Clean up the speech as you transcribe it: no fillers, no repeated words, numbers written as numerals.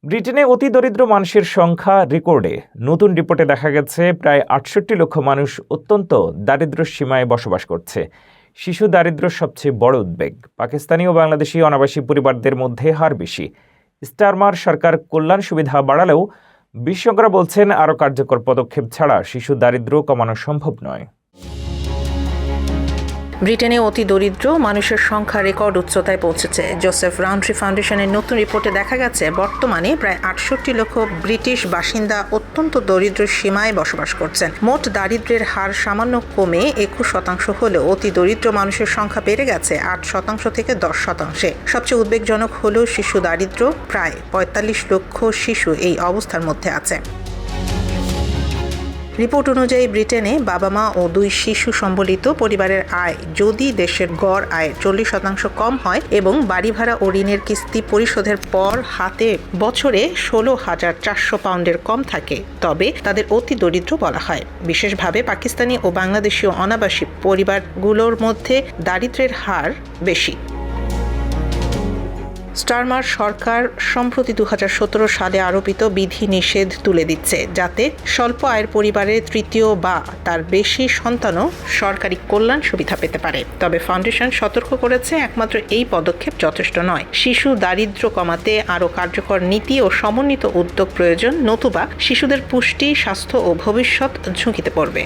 ব্রিটেনে অতি দরিদ্র মানুষের সংখ্যা রেকর্ডে। নতুন রিপোর্টে দেখা গেছে প্রায় ৬৮ লক্ষ মানুষ অত্যন্ত দারিদ্র্য সীমায় বসবাস করছে। শিশু দারিদ্র্য সবচেয়ে বড় উদ্বেগ। পাকিস্তানি ও বাংলাদেশি অনাবাসী পরিবারদের মধ্যে হার বেশি। স্টারমার সরকার কল্যাণ সুবিধা বাড়ালেও বিশেষজ্ঞরা বলছেন আরও কার্যকর পদক্ষেপ ছাড়া শিশু দারিদ্র্য কমানো সম্ভব নয়। ব্রিটেনে অতি দরিদ্র মানুষের সংখ্যা রেকর্ড উচ্চতায় পৌঁছেছে। জোসেফ রাউন্ড্রি ফাউন্ডেশনের নতুন রিপোর্টে দেখা গেছে বর্তমানে প্রায় ৬৮ লক্ষ ব্রিটিশ বাসিন্দা অত্যন্ত দরিদ্র সীমায় বসবাস করছেন। মোট দারিদ্র্যের হার সামান্য কমে ২১% হলেও অতি দরিদ্র মানুষের সংখ্যা বেড়ে গেছে ৮% থেকে ১০%। সবচেয়ে উদ্বেগজনক হল শিশু দারিদ্র্য। প্রায় ৪৫ লক্ষ শিশু এই অবস্থার মধ্যে আছে। রিপোর্ট অনুযায়ী ব্রিটেনে বাবা মা ও ২ শিশু সম্বলিত পরিবারের আয় যদি দেশের গড় আয়ের ৪০% কম হয় এবং বাড়ি ভাড়া ও ঋণের কিস্তি পরিশোধের পর হাতে বছরে ১৬,৪০০ পাউন্ডের কম থাকে, তবে তাদের অতি দরিদ্র বলা হয়। বিশেষভাবে পাকিস্তানি ও বাংলাদেশীয় অনাবাসী পরিবারগুলোর মধ্যে দারিদ্র্যের হার বেশি। স্টারমার সরকার সম্প্রতি ২০১৭ সালে আরোপিত বিধি নিষেধ তুলে দিচ্ছে, যাতে স্বল্প আয়ের পরিবারের তৃতীয় বা তার বেশি সন্তানও সরকারি কল্যাণ সুবিধা পেতে পারে। তবে ফাউন্ডেশন সতর্ক করেছে, একমাত্র এই পদক্ষেপ যথেষ্ট নয়। শিশু দারিদ্র্য কমাতে আরও কার্যকর নীতি ও সমন্বিত উদ্যোগ প্রয়োজন, নতুবা শিশুদের পুষ্টি, স্বাস্থ্য ও ভবিষ্যৎ ঝুঁকিতে পড়বে।